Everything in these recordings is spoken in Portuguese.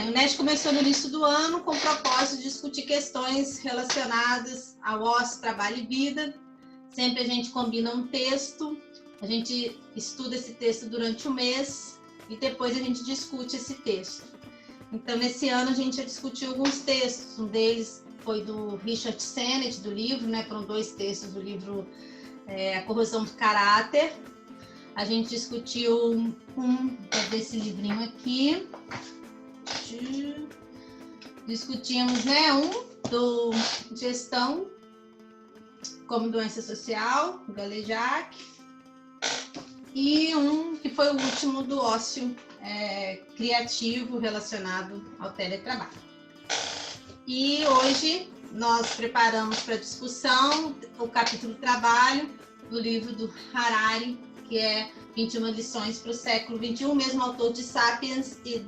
o NEST começou no início do ano com o propósito de discutir questões relacionadas ao ócio, trabalho e vida. Sempre a gente combina um texto, a gente estuda esse texto durante o mês e depois a gente discute esse texto. Então, nesse ano a gente já discutiu alguns textos, um deles foi do Richard Sennett, do livro, né? Foram 2 textos do livro A Corrosão do Caráter. A gente discutiu desse livrinho aqui. Discutimos, né, do Gestão como Doença Social, do Galejac, e que foi o último do ócio criativo relacionado ao teletrabalho. E hoje nós preparamos para discussão o capítulo Trabalho do livro do Harari, que é 21 lições para o século XXI, mesmo autor de Sapiens e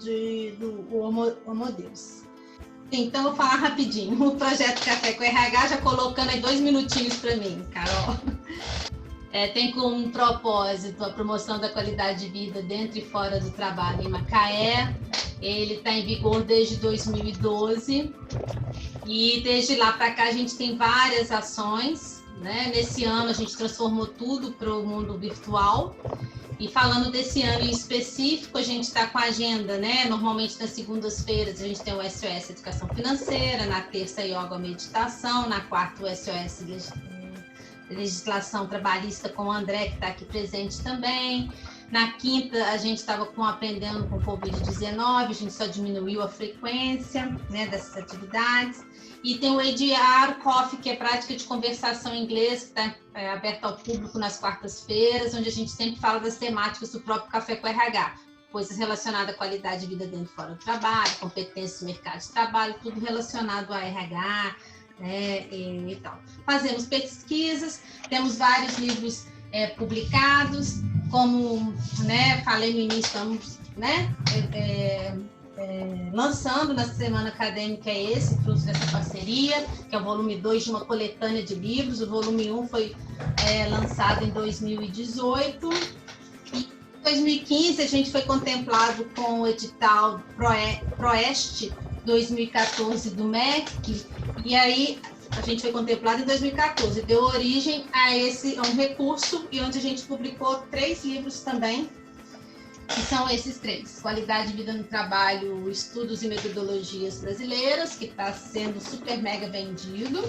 do Homo Deus. Então, eu vou falar rapidinho. O projeto Café com RH, já colocando aí 2 minutinhos para mim, Carol. Tem como propósito a promoção da qualidade de vida dentro e fora do trabalho em Macaé. Ele está em vigor desde 2012 e desde lá para cá a gente tem várias ações, né? Nesse ano a gente transformou tudo para o mundo virtual. E falando desse ano em específico, a gente está com a agenda, né? Normalmente nas segundas-feiras a gente tem o SOS Educação Financeira, na terça Yoga Meditação, na quarta o SOS Legislação Trabalhista com o André, que está aqui presente também. Na quinta a gente estava aprendendo com o Covid-19, a gente só diminuiu a frequência, né, dessas atividades. E tem o EDR Coffee, que é prática de conversação em inglês, que está aberto ao público nas quartas-feiras, onde a gente sempre fala das temáticas do próprio Café com RH, coisas relacionadas à qualidade de vida dentro e fora do trabalho, competências do mercado de trabalho, tudo relacionado a RH, né, e tal. Fazemos pesquisas, temos vários livros publicados, como, né, falei no início, estamos, né, lançando na Semana Acadêmica esse, fruto dessa parceria, que é o volume 2 de uma coletânea de livros. O volume 1 foi lançado em 2018. E em 2015 a gente foi contemplado com o edital Proeste 2014 do MEC, e aí a gente foi contemplado em 2014. Deu origem a um recurso, e onde a gente publicou 3 livros também, que são esses 3. Qualidade de vida no trabalho, estudos e metodologias brasileiras, que está sendo super mega vendido.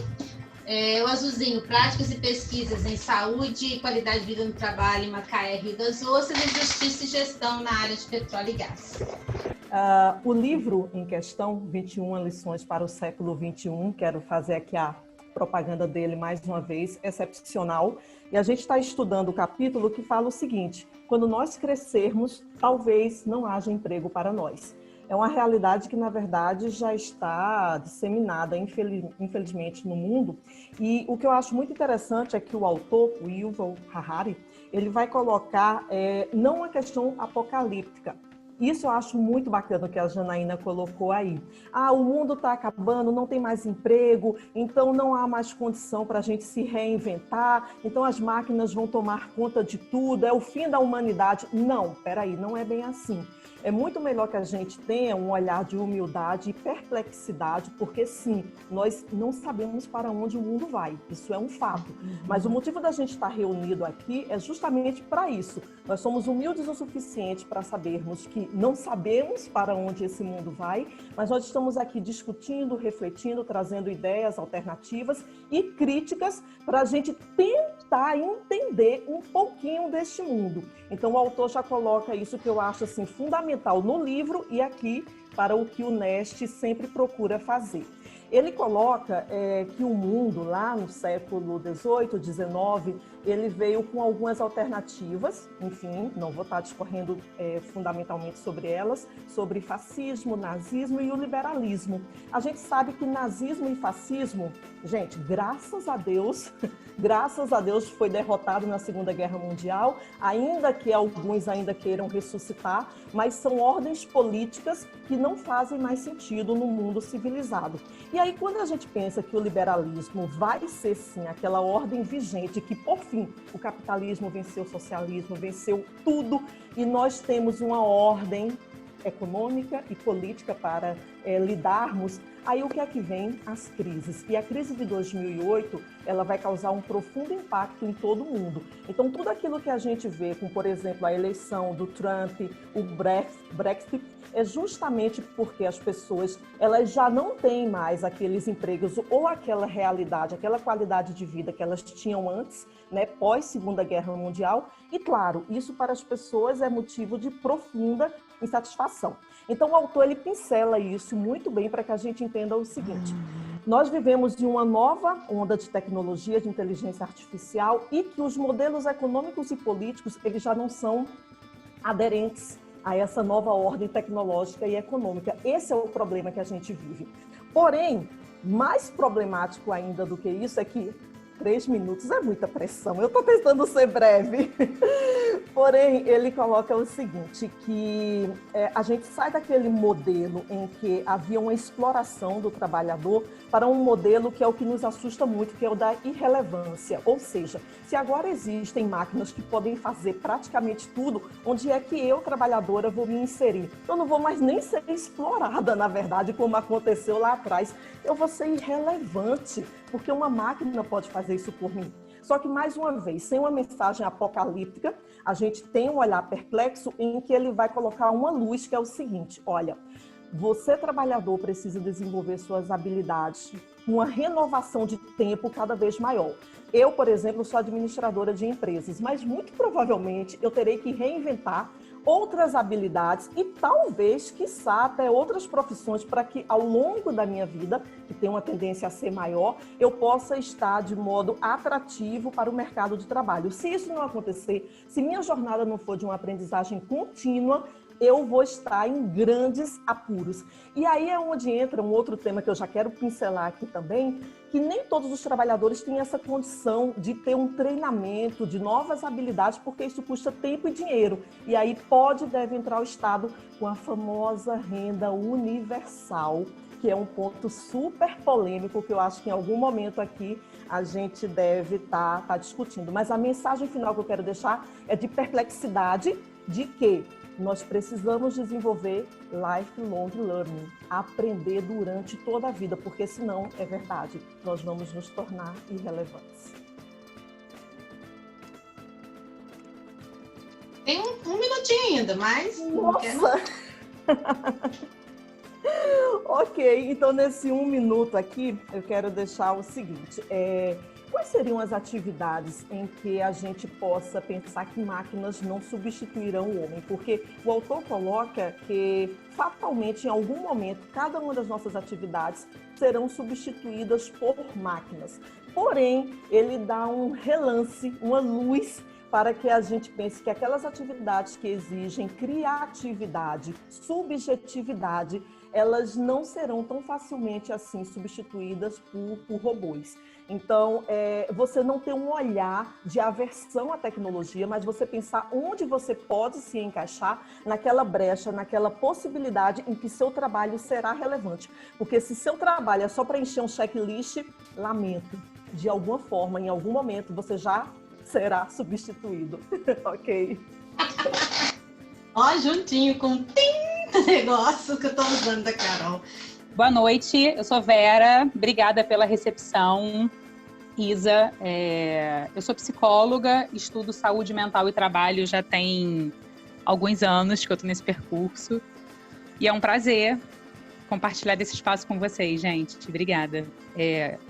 O azulzinho, práticas e pesquisas em saúde e qualidade de vida no trabalho em Macaé, Rio das Ostras, e justiça e gestão na área de petróleo e gás. O livro em questão, 21 lições para o século XXI, quero fazer aqui a propaganda dele mais uma vez, excepcional. E a gente está estudando o capítulo que fala o seguinte: quando nós crescermos, talvez não haja emprego para nós. É uma realidade que, na verdade, já está disseminada, infelizmente, no mundo. E o que eu acho muito interessante é que o autor, o Yuval Harari, ele vai colocar não uma questão apocalíptica. Isso eu acho muito bacana o que a Janaína colocou aí. O mundo está acabando, não tem mais emprego, então não há mais condição para a gente se reinventar, então as máquinas vão tomar conta de tudo, é o fim da humanidade. Não, peraí, não é bem assim. É muito melhor que a gente tenha um olhar de humildade e perplexidade, porque sim, nós não sabemos para onde o mundo vai, isso é um fato. Mas o motivo da gente estar reunido aqui é justamente para isso. Nós somos humildes o suficiente para sabermos que não sabemos para onde esse mundo vai, mas nós estamos aqui discutindo, refletindo, trazendo ideias alternativas e críticas para a gente tentar entender um pouquinho deste mundo. Então o autor já coloca isso que eu acho assim fundamental no livro e aqui para o que o NEST sempre procura fazer. Ele coloca que o mundo, lá no século XVIII, XIX, ele veio com algumas alternativas, enfim, não vou estar discorrendo fundamentalmente sobre elas, sobre fascismo, nazismo e o liberalismo. A gente sabe que nazismo e fascismo, gente, graças a Deus foi derrotado na Segunda Guerra Mundial, ainda que alguns ainda queiram ressuscitar, mas são ordens políticas que não fazem mais sentido no mundo civilizado. E aí, quando a gente pensa que o liberalismo vai ser, sim, aquela ordem vigente, que, por fim, o capitalismo venceu o socialismo, venceu tudo, e nós temos uma ordem econômica e política para lidarmos. Aí o que é que vem? As crises. E a crise de 2008, ela vai causar um profundo impacto em todo o mundo. Então, tudo aquilo que a gente vê, como, por exemplo, a eleição do Trump, o Brexit, é justamente porque as pessoas elas já não têm mais aqueles empregos ou aquela realidade, aquela qualidade de vida que elas tinham antes, né, pós Segunda Guerra Mundial. E, claro, isso para as pessoas é motivo de profunda insatisfação. Então, o autor ele pincela isso muito bem para que a gente entenda o seguinte: nós vivemos em uma nova onda de tecnologia, de inteligência artificial, e que os modelos econômicos e políticos eles já não são aderentes a essa nova ordem tecnológica e econômica. Esse é o problema que a gente vive. Porém, mais problemático ainda do que isso é que 3 minutos é muita pressão. Eu estou tentando ser breve. Porém, ele coloca o seguinte, que a gente sai daquele modelo em que havia uma exploração do trabalhador para um modelo que é o que nos assusta muito, que é o da irrelevância. Ou seja, se agora existem máquinas que podem fazer praticamente tudo, onde é que eu, trabalhadora, vou me inserir? Eu não vou mais nem ser explorada, na verdade, como aconteceu lá atrás. Eu vou ser irrelevante, porque uma máquina pode fazer isso por mim. Só que, mais uma vez, sem uma mensagem apocalíptica, a gente tem um olhar perplexo em que ele vai colocar uma luz, que é o seguinte: olha, você, trabalhador, precisa desenvolver suas habilidades, uma renovação de tempo cada vez maior. Eu, por exemplo, sou administradora de empresas, mas muito provavelmente eu terei que reinventar outras habilidades e talvez, quiçá, até outras profissões para que ao longo da minha vida, que tem uma tendência a ser maior, eu possa estar de modo atrativo para o mercado de trabalho. Se isso não acontecer, se minha jornada não for de uma aprendizagem contínua, eu vou estar em grandes apuros. E aí é onde entra um outro tema que eu já quero pincelar aqui também, que nem todos os trabalhadores têm essa condição de ter um treinamento de novas habilidades, porque isso custa tempo e dinheiro. E aí pode e deve entrar o Estado com a famosa renda universal, que é um ponto super polêmico, que eu acho que em algum momento aqui a gente deve estar discutindo. Mas a mensagem final que eu quero deixar é de perplexidade, de que nós precisamos desenvolver lifelong learning, aprender durante toda a vida, porque senão, é verdade, nós vamos nos tornar irrelevantes. Tem um minutinho ainda, mas... Nossa! Ok, então nesse 1 minuto aqui, eu quero deixar o seguinte, quais seriam as atividades em que a gente possa pensar que máquinas não substituirão o homem? Porque o autor coloca que, fatalmente, em algum momento, cada uma das nossas atividades serão substituídas por máquinas. Porém, ele dá um relance, uma luz, para que a gente pense que aquelas atividades que exigem criatividade, subjetividade, elas não serão tão facilmente assim substituídas por robôs. Então, você não ter um olhar de aversão à tecnologia, mas você pensar onde você pode se encaixar naquela brecha, naquela possibilidade em que seu trabalho será relevante. Porque se seu trabalho é só preencher um checklist, lamento. De alguma forma, em algum momento, você já será substituído. Ok. Ó, juntinho com o negócio que eu tô usando da Carol. Boa noite, eu sou Vera, obrigada pela recepção, Isa. Eu sou psicóloga, estudo saúde mental e trabalho já tem alguns anos que eu tô nesse percurso. E é um prazer compartilhar desse espaço com vocês, gente. Obrigada.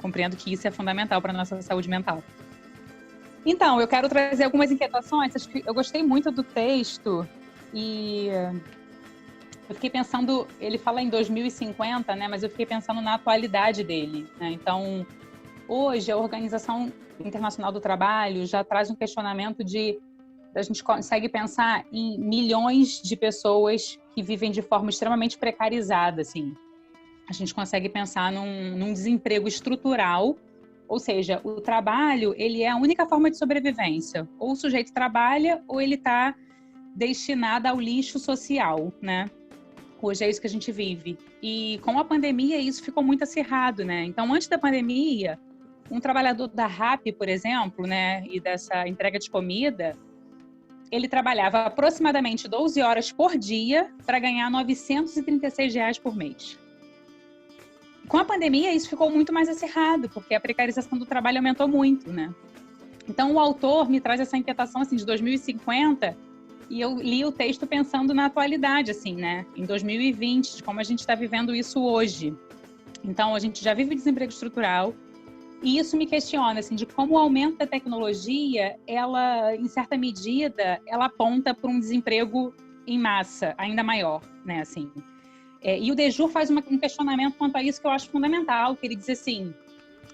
Compreendo que isso é fundamental para a nossa saúde mental. Então, eu quero trazer algumas inquietações. Eu gostei muito do texto e eu fiquei pensando, ele fala em 2050, né? Mas eu fiquei pensando na atualidade dele, né? Então, hoje a Organização Internacional do Trabalho já traz um questionamento a gente consegue pensar em milhões de pessoas que vivem de forma extremamente precarizada, assim. A gente consegue pensar num desemprego estrutural. Ou seja, o trabalho, ele é a única forma de sobrevivência. Ou o sujeito trabalha, ou ele está destinado ao lixo social, né? Hoje é isso que a gente vive. E com a pandemia, isso ficou muito acirrado, né? Então, antes da pandemia, um trabalhador da Rappi, por exemplo, né, e dessa entrega de comida, ele trabalhava aproximadamente 12 horas por dia para ganhar R$ 936 por mês. Com a pandemia, isso ficou muito mais acirrado, porque a precarização do trabalho aumentou muito, né? Então, o autor me traz essa inquietação, assim, de 2050, e eu li o texto pensando na atualidade, assim, né? Em 2020, de como a gente está vivendo isso hoje. Então, a gente já vive desemprego estrutural, e isso me questiona, assim, de como o aumento da tecnologia, ela, em certa medida, ela aponta para um desemprego em massa ainda maior, né, assim. E o Dejour faz um questionamento quanto a isso que eu acho fundamental, que ele diz assim,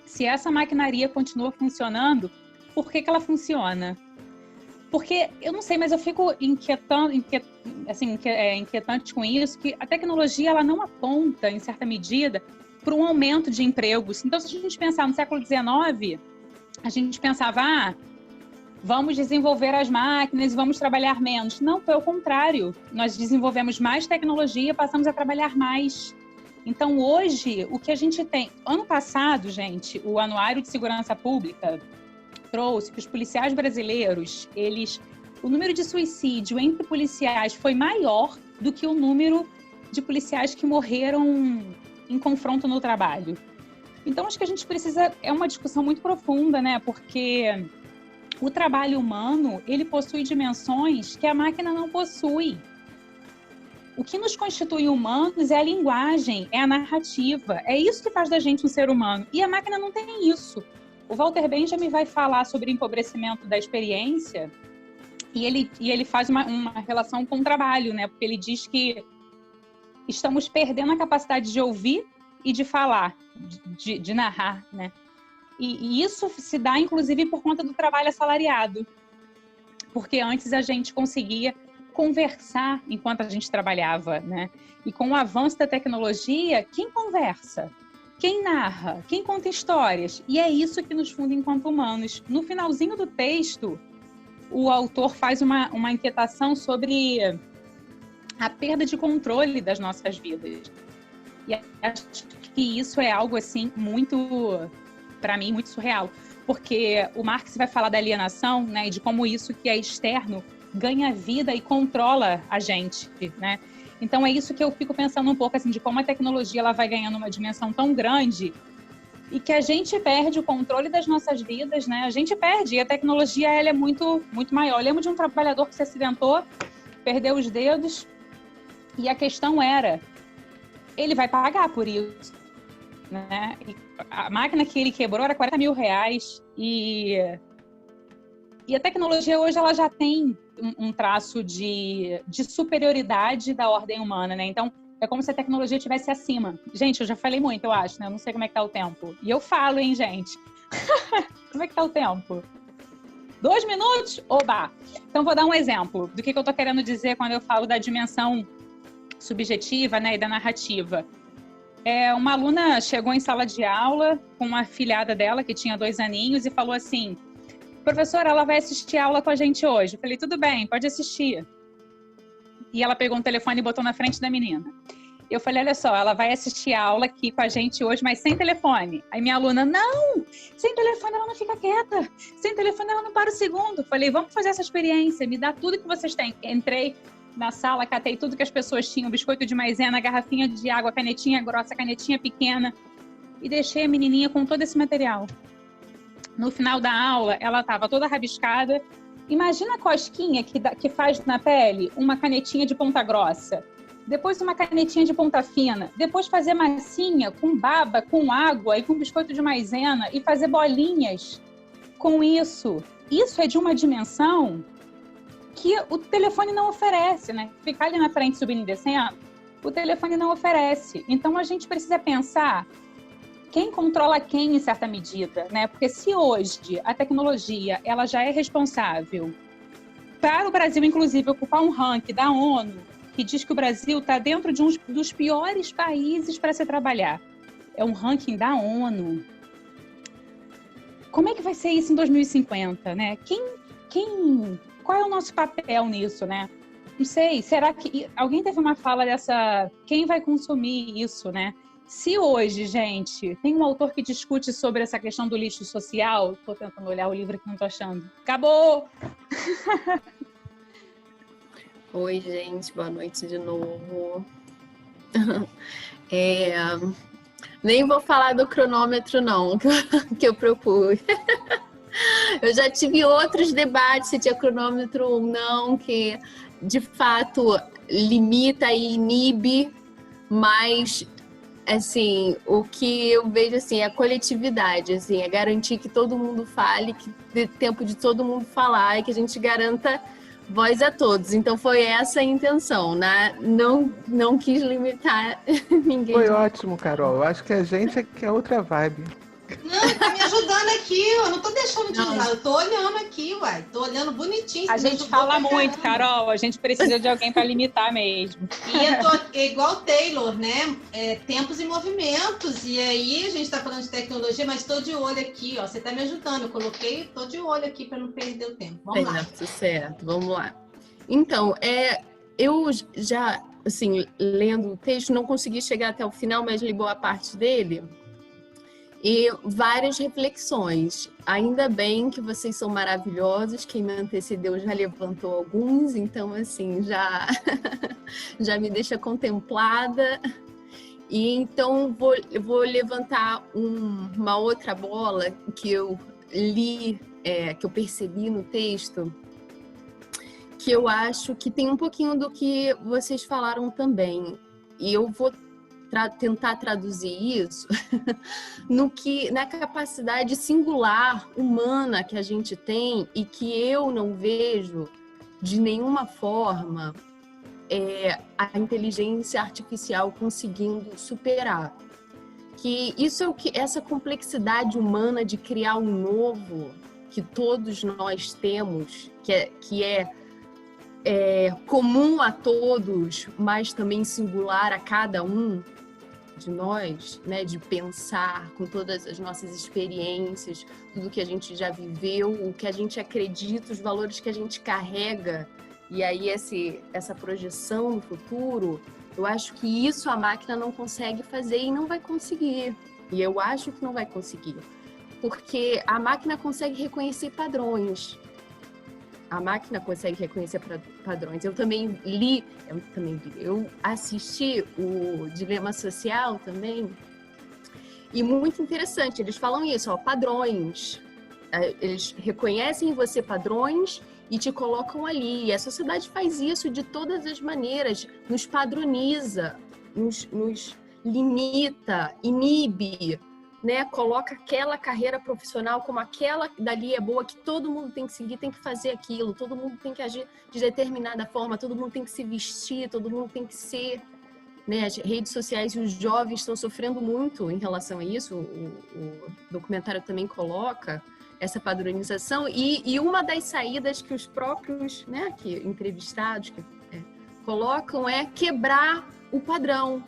se essa maquinaria continua funcionando, por que ela funciona? Porque, eu não sei, mas eu fico inquietante com isso, que a tecnologia ela não aponta, em certa medida, para um aumento de empregos. Então, se a gente pensar no século XIX, a gente pensava, vamos desenvolver as máquinas e vamos trabalhar menos. Não, foi o contrário. Nós desenvolvemos mais tecnologia, passamos a trabalhar mais. Então, hoje, o que a gente tem... Ano passado, gente, o Anuário de Segurança Pública trouxe que os policiais brasileiros, o número de suicídio entre policiais foi maior do que o número de policiais que morreram em confronto no trabalho. Então, acho que a gente precisa... É uma discussão muito profunda, né? Porque o trabalho humano, ele possui dimensões que a máquina não possui. O que nos constitui humanos é a linguagem, é a narrativa. É isso que faz da gente um ser humano. E a máquina não tem isso. O Walter Benjamin vai falar sobre empobrecimento da experiência e ele faz uma relação com o trabalho, né? Porque ele diz que estamos perdendo a capacidade de ouvir e de falar, de narrar, né? E isso se dá, inclusive, por conta do trabalho assalariado. Porque antes a gente conseguia conversar enquanto a gente trabalhava, né? E com o avanço da tecnologia, quem conversa? Quem narra? Quem conta histórias? E é isso que nos funda enquanto humanos. No finalzinho do texto, o autor faz uma inquietação sobre a perda de controle das nossas vidas. E acho que isso é algo, assim, muito, para mim, muito surreal. Porque o Marx vai falar da alienação, né, e de como isso que é externo ganha vida e controla a gente, né? Então, é isso que eu fico pensando um pouco, assim, de como a tecnologia ela vai ganhando uma dimensão tão grande e que a gente perde o controle das nossas vidas, né? A gente perde, e a tecnologia ela é muito, muito maior. Eu lembro de um trabalhador que se acidentou, perdeu os dedos, e a questão era, ele vai pagar por isso, né? E a máquina que ele quebrou era R$40 mil, e a tecnologia hoje ela já tem um traço de superioridade da ordem humana, né? Então, é como se a tecnologia estivesse acima. Gente, eu já falei muito, eu acho, né? Eu não sei como é que tá o tempo. E eu falo, hein, gente? Como é que tá o tempo? 2 minutos? Oba! Então, vou dar um exemplo do que eu tô querendo dizer quando eu falo da dimensão subjetiva, né, e da narrativa. Uma aluna chegou em sala de aula com uma afilhada dela, que tinha 2 aninhos, e falou assim, professora, ela vai assistir aula com a gente hoje. Eu falei, tudo bem, pode assistir. E ela pegou um telefone e botou na frente da menina. Eu falei, olha só, ela vai assistir aula aqui com a gente hoje, mas sem telefone. Aí minha aluna, não, sem telefone ela não fica quieta, sem telefone ela não para o segundo. Eu falei, vamos fazer essa experiência, me dá tudo que vocês têm. Entrei na sala, catei tudo que as pessoas tinham, biscoito de maisena, garrafinha de água, canetinha grossa, canetinha pequena, e deixei a menininha com todo esse material. No final da aula, ela estava toda rabiscada. Imagina a cosquinha que faz na pele uma canetinha de ponta grossa. Depois uma canetinha de ponta fina. Depois fazer massinha com baba, com água e com biscoito de maisena e fazer bolinhas com isso. Isso é de uma dimensão que o telefone não oferece, né? Ficar ali na frente subindo e descendo, o telefone não oferece. Então, a gente precisa pensar quem controla quem em certa medida, né? Porque se hoje a tecnologia ela já é responsável para o Brasil, inclusive, ocupar um ranking da ONU que diz que o Brasil está dentro de um dos piores países para se trabalhar. É um ranking da ONU. Como é que vai ser isso em 2050, né? Qual é o nosso papel nisso, né? Não sei, será que... Alguém teve uma fala dessa... Quem vai consumir isso, né? Se hoje, gente, tem um autor que discute sobre essa questão do lixo social, estou tentando olhar o livro que não estou achando. Acabou! Oi, gente, boa noite de novo. Nem vou falar do cronômetro, não, que eu propus. Eu já tive outros debates se tinha cronômetro ou não, que de fato limita e inibe, mas assim, o que eu vejo assim, é a coletividade, assim, é garantir que todo mundo fale, que dê tempo de todo mundo falar e que a gente garanta voz a todos. Então foi essa a intenção, né? Não quis limitar ninguém. Foi ótimo, Carol. Eu acho que a gente é que é outra vibe. Não, tá me ajudando aqui, eu não tô deixando de usar, eu tô olhando aqui, uai. Tô olhando bonitinho. A gente fala muito, Carol, a gente precisa de alguém para limitar mesmo. E eu tô igual o Taylor, né? Tempos e movimentos. E aí a gente tá falando de tecnologia, mas tô de olho aqui, ó. Você tá me ajudando. Eu coloquei, tô de olho aqui para não perder o tempo. Vamos lá. Certo, vamos lá. Então, eu já, assim, lendo o texto, não consegui chegar até o final, mas li boa parte dele. E várias reflexões. Ainda bem que vocês são maravilhosos. Quem me antecedeu já levantou alguns, então assim já me deixa contemplada. E então eu vou levantar uma outra bola que eu li, que eu percebi no texto, que eu acho que tem um pouquinho do que vocês falaram também. E eu vou tentar traduzir isso na capacidade singular, humana que a gente tem e que eu não vejo de nenhuma forma a inteligência artificial conseguindo superar. Que isso é essa complexidade humana de criar um novo que todos nós temos, que é comum a todos, mas também singular a cada um de nós, né, de pensar com todas as nossas experiências, tudo que a gente já viveu, o que a gente acredita, os valores que a gente carrega, e aí essa projeção no futuro, eu acho que isso a máquina não consegue fazer e não vai conseguir. E eu acho que não vai conseguir, porque a máquina consegue reconhecer padrões. A máquina consegue reconhecer padrões. Eu assisti o Dilema Social também, e muito interessante, eles falam isso, ó, padrões. Eles reconhecem em você padrões e te colocam ali. E a sociedade faz isso de todas as maneiras, nos padroniza, nos limita, inibe, né? Coloca aquela carreira profissional como aquela dali é boa, que todo mundo tem que seguir, tem que fazer aquilo, todo mundo tem que agir de determinada forma, todo mundo tem que se vestir, todo mundo tem que ser, né? As redes sociais e os jovens estão sofrendo muito em relação a isso, o documentário também coloca essa padronização, e uma das saídas que os próprios, né, que entrevistados colocam é quebrar o padrão.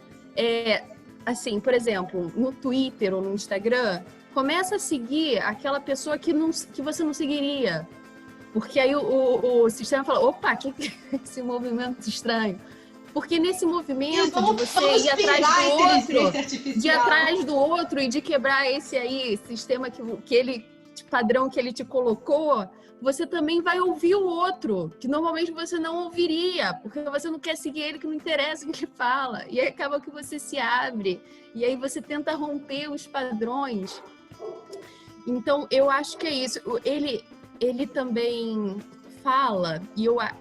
Assim, por exemplo, no Twitter ou no Instagram, começa a seguir aquela pessoa que você não seguiria. Porque aí o sistema fala, opa, que é esse movimento estranho? Porque nesse movimento de você ir atrás do outro e de quebrar esse sistema padrão que ele te colocou, você também vai ouvir o outro, que normalmente você não ouviria, porque você não quer seguir ele, que não interessa o que ele fala. E aí acaba que você se abre, e aí você tenta romper os padrões. Então, eu acho que é isso. Ele também fala,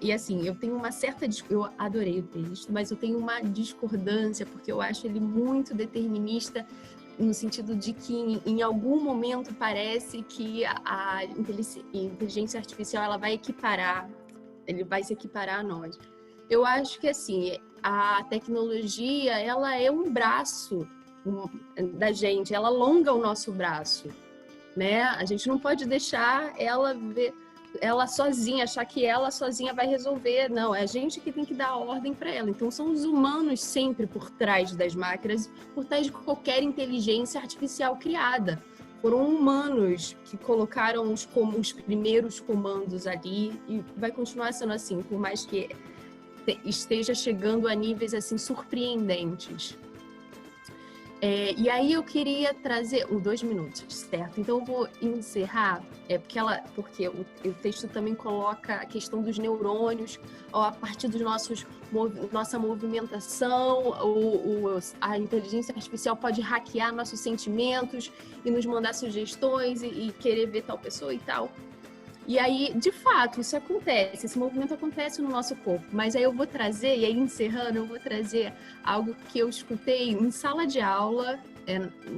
e assim, eu tenho uma certa... Eu adorei o texto, mas eu tenho uma discordância, porque eu acho ele muito determinista, no sentido de que em algum momento parece que a inteligência artificial ela vai se equiparar a nós. Eu acho que assim, a tecnologia ela é um braço da gente, ela alonga o nosso braço, né? A gente não pode deixar ela sozinha, achar que ela sozinha vai resolver. Não, é a gente que tem que dar a ordem para ela. Então, são os humanos sempre por trás das máquinas, por trás de qualquer inteligência artificial criada. Foram humanos que colocaram os primeiros comandos ali, e vai continuar sendo assim, por mais que esteja chegando a níveis assim surpreendentes. E aí eu queria trazer 2 minutos, certo? Então eu vou encerrar, porque o texto também coloca a questão dos neurônios, a partir dos nossa movimentação, a inteligência artificial pode hackear nossos sentimentos e nos mandar sugestões e querer ver tal pessoa e tal. E aí, de fato, isso acontece, esse movimento acontece no nosso corpo. Mas aí eu vou trazer, e aí encerrando, eu vou trazer algo que eu escutei em sala de aula,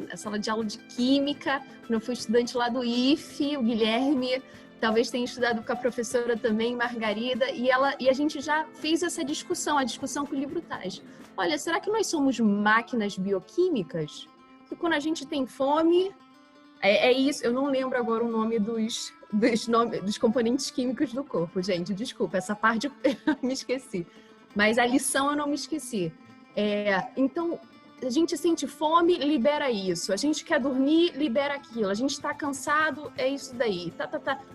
na sala de aula de Química, quando eu fui estudante lá do IFE, o Guilherme talvez tenha estudado com a professora também, Margarida, e a gente já fez essa discussão, a discussão que o livro traz. Olha, será que nós somos máquinas bioquímicas? Porque quando a gente tem fome, é isso, eu não lembro agora o nome dos componentes químicos do corpo, gente, desculpa, essa parte eu me esqueci, mas a lição eu não me esqueci. Então, a gente sente fome, libera isso, a gente quer dormir, libera aquilo, a gente está cansado, é isso daí,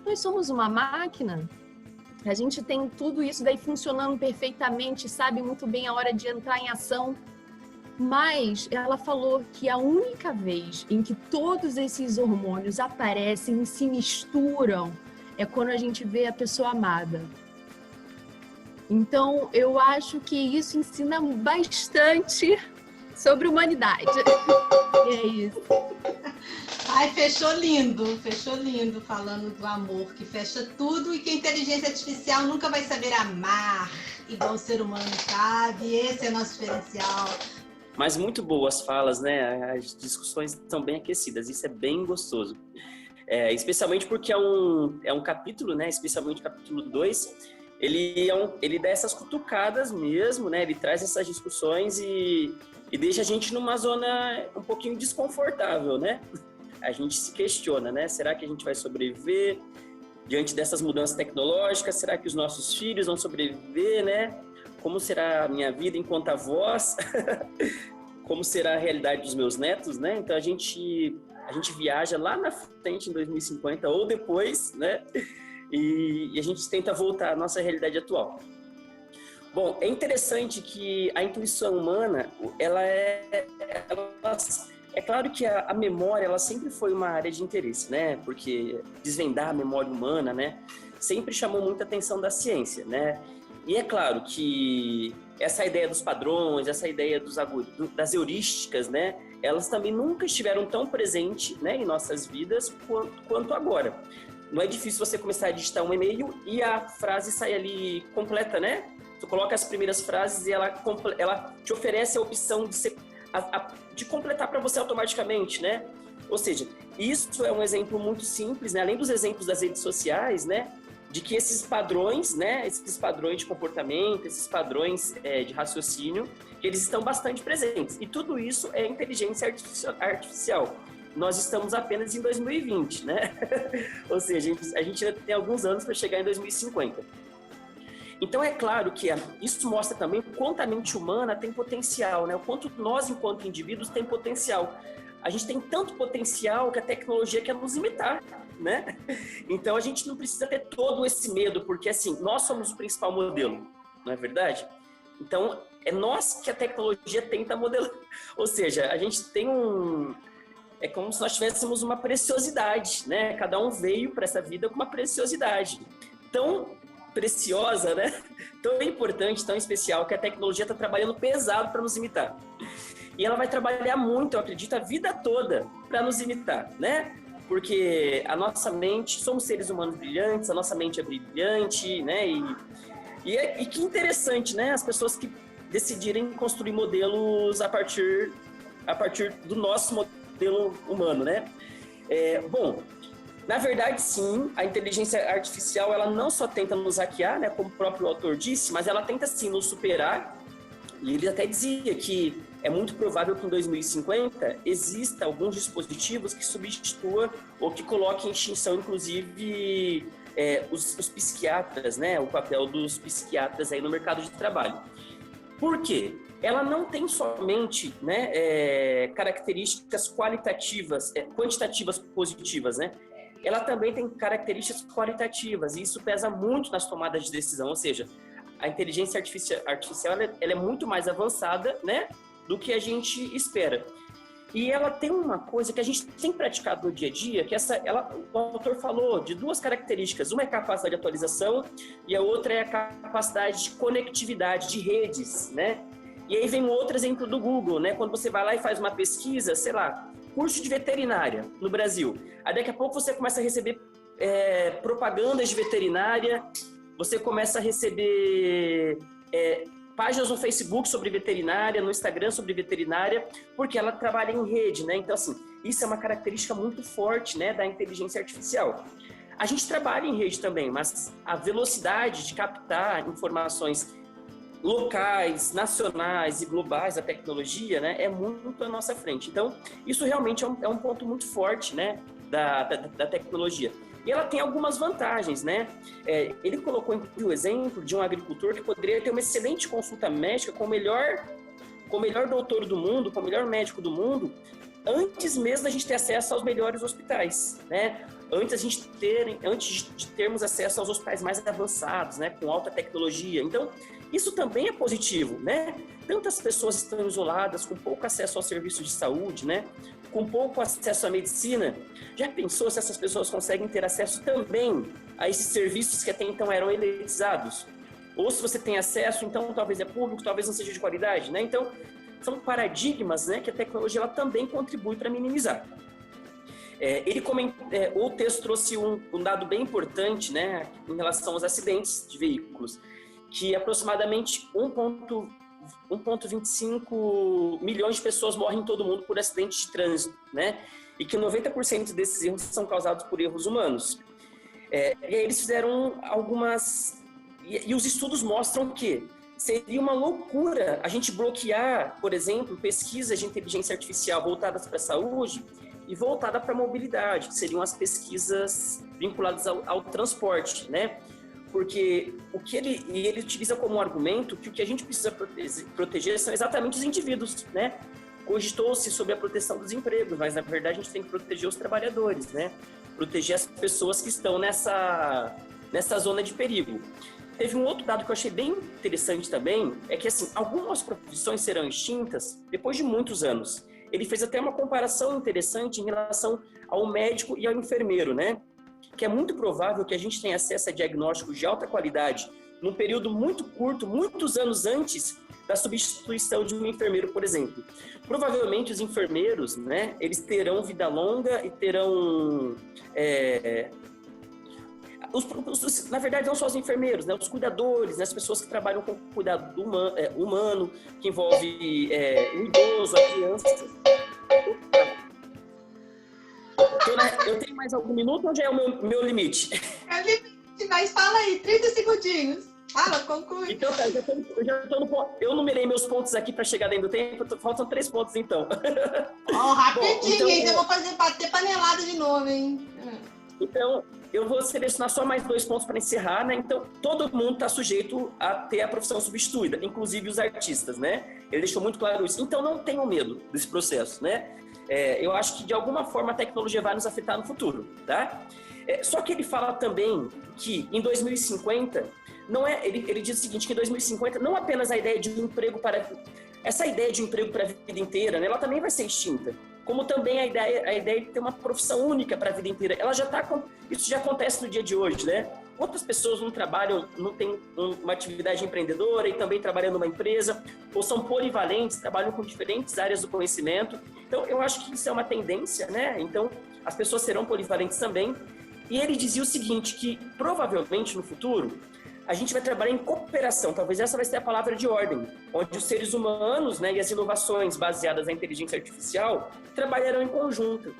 Nós somos uma máquina, a gente tem tudo isso daí funcionando perfeitamente, sabe muito bem a hora de entrar em ação. Mas ela falou que a única vez em que todos esses hormônios aparecem e se misturam é quando a gente vê a pessoa amada. Então, eu acho que isso ensina bastante sobre humanidade. E é isso. Ai, fechou lindo falando do amor, que fecha tudo e que a inteligência artificial nunca vai saber amar igual o ser humano sabe. Esse é o nosso diferencial. Mas muito boas falas, né? As discussões estão bem aquecidas, isso é bem gostoso. Especialmente porque é um capítulo, né? Especialmente o capítulo 2, ele dá essas cutucadas mesmo, né? Ele traz essas discussões e deixa a gente numa zona um pouquinho desconfortável, né? A gente se questiona, né? Será que a gente vai sobreviver diante dessas mudanças tecnológicas? Será que os nossos filhos vão sobreviver, né? Como será a minha vida enquanto avós? Como será a realidade dos meus netos, né? Então a gente viaja lá na frente em 2050 ou depois, né? E a gente tenta voltar à nossa realidade atual. Bom, é interessante que a intuição humana, é claro que a memória, ela sempre foi uma área de interesse, né? Porque desvendar a memória humana, né? Sempre chamou muita atenção da ciência, né? E é claro que essa ideia dos padrões, essa ideia das heurísticas, né? Elas também nunca estiveram tão presentes, né, em nossas vidas quanto agora. Não é difícil você começar a digitar um e-mail e a frase sai ali completa, né? Tu coloca as primeiras frases e ela te oferece a opção de completar para você automaticamente, né? Ou seja, isso é um exemplo muito simples, né? Além dos exemplos das redes sociais, né? De que esses padrões, né, esses padrões de comportamento, esses padrões de raciocínio, eles estão bastante presentes. E tudo isso é inteligência artificial. Nós estamos apenas em 2020, né? Ou seja, a gente ainda tem alguns anos para chegar em 2050. Então, é claro que isso mostra também o quanto a mente humana tem potencial, né? O quanto nós, enquanto indivíduos, tem potencial. A gente tem tanto potencial que a tecnologia quer nos imitar, né? Então a gente não precisa ter todo esse medo, porque assim, nós somos o principal modelo, não é verdade? Então é nós que a tecnologia tenta modelar. Ou seja, a gente tem é como se nós tivéssemos uma preciosidade, né? Cada um veio para essa vida com uma preciosidade tão preciosa, né? Tão importante, tão especial, que a tecnologia está trabalhando pesado para nos imitar. E ela vai trabalhar muito, eu acredito, a vida toda para nos imitar, né? Porque a nossa mente, somos seres humanos brilhantes, a nossa mente é brilhante, né? E que interessante, né? As pessoas que decidirem construir modelos a partir do nosso modelo humano, né? Bom, na verdade, sim, a inteligência artificial, ela não só tenta nos hackear, né? Como o próprio autor disse, mas ela tenta, sim, nos superar. E ele até dizia que é muito provável que em 2050 exista alguns dispositivos que substitua ou que coloquem em extinção, inclusive, os psiquiatras, né? O papel dos psiquiatras aí no mercado de trabalho. Por quê? Ela não tem somente, né, características quantitativas positivas, né? Ela também tem características qualitativas e isso pesa muito nas tomadas de decisão, ou seja, a inteligência artificial ela é muito mais avançada, né, do que a gente espera. E ela tem uma coisa que a gente tem praticado no dia a dia, que o autor falou de duas características. Uma é a capacidade de atualização e a outra é a capacidade de conectividade, de redes, né? E aí vem um outro exemplo do Google, né? Quando você vai lá e faz uma pesquisa, sei lá, curso de veterinária no Brasil. Aí daqui a pouco você começa a receber propagandas de veterinária, você começa a receber páginas no Facebook sobre veterinária, no Instagram sobre veterinária, porque ela trabalha em rede, né? Então, assim, isso é uma característica muito forte, né, da inteligência artificial. A gente trabalha em rede também, mas a velocidade de captar informações locais, nacionais e globais da tecnologia, né, é muito à nossa frente. Então, isso realmente é um ponto muito forte, né, da tecnologia. E ela tem algumas vantagens, né? Ele colocou o exemplo de um agricultor que poderia ter uma excelente consulta médica com o melhor doutor do mundo, com o melhor médico do mundo, antes mesmo da gente ter acesso aos melhores hospitais, né? Antes de termos acesso aos hospitais mais avançados, né? Com alta tecnologia. Então, isso também é positivo, né? Tantas pessoas estão isoladas, com pouco acesso aos serviços de saúde, né? Com pouco acesso à medicina. Já pensou se essas pessoas conseguem ter acesso também a esses serviços que até então eram elitizados? Ou se você tem acesso, então talvez é público, talvez não seja de qualidade, né? Então, são paradigmas, né, que a tecnologia ela também contribui para minimizar. O texto trouxe um dado bem importante, né, em relação aos acidentes de veículos, que aproximadamente 1,25 milhões de pessoas morrem em todo o mundo por acidentes de trânsito, né? E que 90% desses erros são causados por erros humanos. E aí eles fizeram algumas... E os estudos mostram que seria uma loucura a gente bloquear, por exemplo, pesquisas de inteligência artificial voltadas para a saúde e voltada para a mobilidade, que seriam as pesquisas vinculadas ao transporte, né? Porque ele utiliza como argumento que o que a gente precisa proteger são exatamente os indivíduos, né? Cogitou-se sobre a proteção dos empregos, mas na verdade a gente tem que proteger os trabalhadores, né? Proteger as pessoas que estão nessa zona de perigo. Teve um outro dado que eu achei bem interessante também, é que assim, algumas profissões serão extintas depois de muitos anos. Ele fez até uma comparação interessante em relação ao médico e ao enfermeiro, né? Que é muito provável que a gente tenha acesso a diagnósticos de alta qualidade num período muito curto, muitos anos antes da substituição de um enfermeiro, por exemplo. Provavelmente os enfermeiros, né, eles terão vida longa e terão... na verdade, não só os enfermeiros, né, os cuidadores, né, as pessoas que trabalham com cuidado humano, que envolve o idoso, a criança. Eu tenho mais algum minuto ou já é o meu limite? É o limite, mas fala aí, 30 segundinhos. Fala, conclui. Então, tá, eu já tô no ponto. Eu numerei meus pontos aqui para chegar dentro do tempo, faltam 3 pontos então. Rapidinho, bom, então, ainda vou bater panelada de novo, hein? Então, eu vou selecionar só mais 2 pontos para encerrar, né? Então, todo mundo está sujeito a ter a profissão substituída, inclusive os artistas, né? Ele deixou muito claro isso. Então, não tenham medo desse processo, né? Eu acho que, de alguma forma, a tecnologia vai nos afetar no futuro, tá? Só que ele fala também que, em 2050, ele diz o seguinte, que em 2050, não apenas a ideia de um emprego para... Essa ideia de um emprego para a vida inteira, né, ela também vai ser extinta. Como também a ideia de ter uma profissão única para a vida inteira. Isso já acontece no dia de hoje, né? Quantas pessoas não trabalham, não têm uma atividade empreendedora e também trabalham numa empresa, ou são polivalentes, trabalham com diferentes áreas do conhecimento. Então, eu acho que isso é uma tendência, né? Então, as pessoas serão polivalentes também. E ele dizia o seguinte, que provavelmente no futuro, a gente vai trabalhar em cooperação, talvez essa vai ser a palavra de ordem, onde os seres humanos, né, e as inovações baseadas na inteligência artificial trabalharão em conjunto.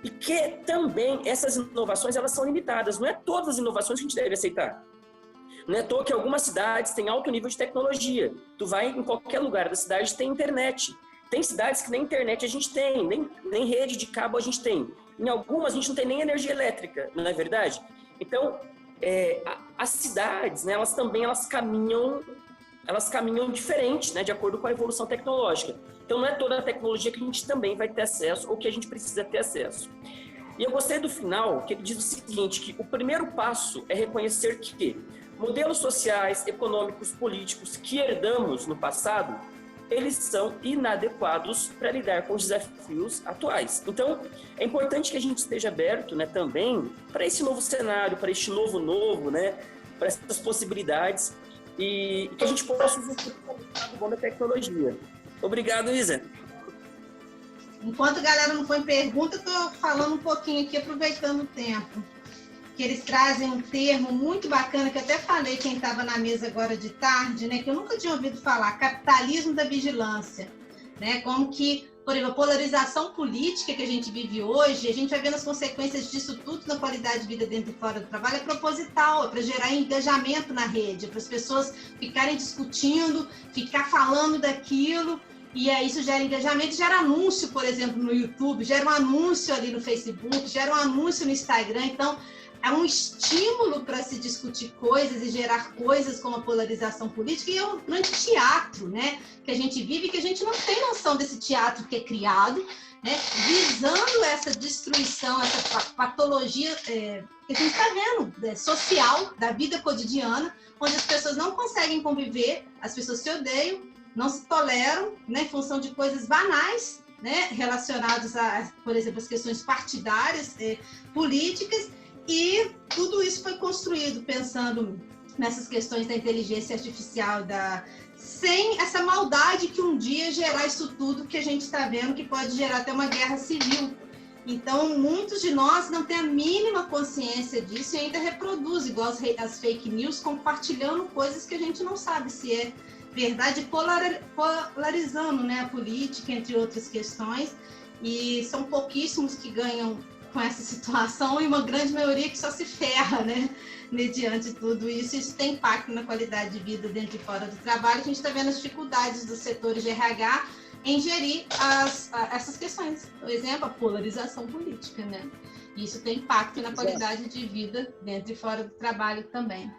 E que também essas inovações, elas são limitadas, não é todas as inovações que a gente deve aceitar. Não é à toa que algumas cidades têm alto nível de tecnologia. Tu vai em qualquer lugar da cidade, tem internet. Tem cidades que nem internet a gente tem, nem rede de cabo a gente tem. Em algumas a gente não tem nem energia elétrica, não é verdade? Então, as cidades, né, elas caminham diferente, né, de acordo com a evolução tecnológica. Então, não é toda a tecnologia que a gente também vai ter acesso ou que a gente precisa ter acesso. E eu gostei do final, que ele diz o seguinte, que o primeiro passo é reconhecer que modelos sociais, econômicos, políticos que herdamos no passado eles são inadequados para lidar com os desafios atuais. Então, é importante que a gente esteja aberto, né, também para esse novo cenário, para este novo, né, para essas possibilidades e que a gente possa usar o bom da tecnologia. Obrigado, Isa. Enquanto a galera não põe pergunta, eu estou falando um pouquinho aqui, aproveitando o tempo. Que eles trazem um termo muito bacana, que eu até falei quem estava na mesa agora de tarde, né, que eu nunca tinha ouvido falar, capitalismo da vigilância. Né, como que, por exemplo, a polarização política que a gente vive hoje, a gente vai vendo as consequências disso tudo na qualidade de vida dentro e fora do trabalho, é proposital, é para gerar engajamento na rede, é para as pessoas ficarem discutindo, ficar falando daquilo. E aí isso gera engajamento, gera anúncio, por exemplo, no YouTube, gera um anúncio ali no Facebook, gera um anúncio no Instagram. Então, é um estímulo para se discutir coisas e gerar coisas como a polarização política, e é um grande teatro, né, que a gente vive, que a gente não tem noção desse teatro que é criado, né, visando essa destruição, essa patologia que a gente está vendo, social, da vida cotidiana, onde as pessoas não conseguem conviver, as pessoas se odeiam, não se toleram, né, em função de coisas banais, né, relacionadas a, por exemplo, as questões partidárias, políticas. E tudo isso foi construído pensando nessas questões da inteligência artificial, sem essa maldade que um dia gerar isso tudo que a gente está vendo, que pode gerar até uma guerra civil. Então, muitos de nós não têm a mínima consciência disso e ainda reproduzem, igual as fake news, compartilhando coisas que a gente não sabe se é verdade, polarizando, né, a política, entre outras questões. E são pouquíssimos que ganham com essa situação e uma grande maioria que só se ferra, né, mediante tudo isso. Isso tem impacto na qualidade de vida dentro e fora do trabalho. A gente está vendo as dificuldades dos setores de RH em gerir essas questões. Por exemplo, a polarização política, né? Isso tem impacto na qualidade de vida dentro e fora do trabalho também.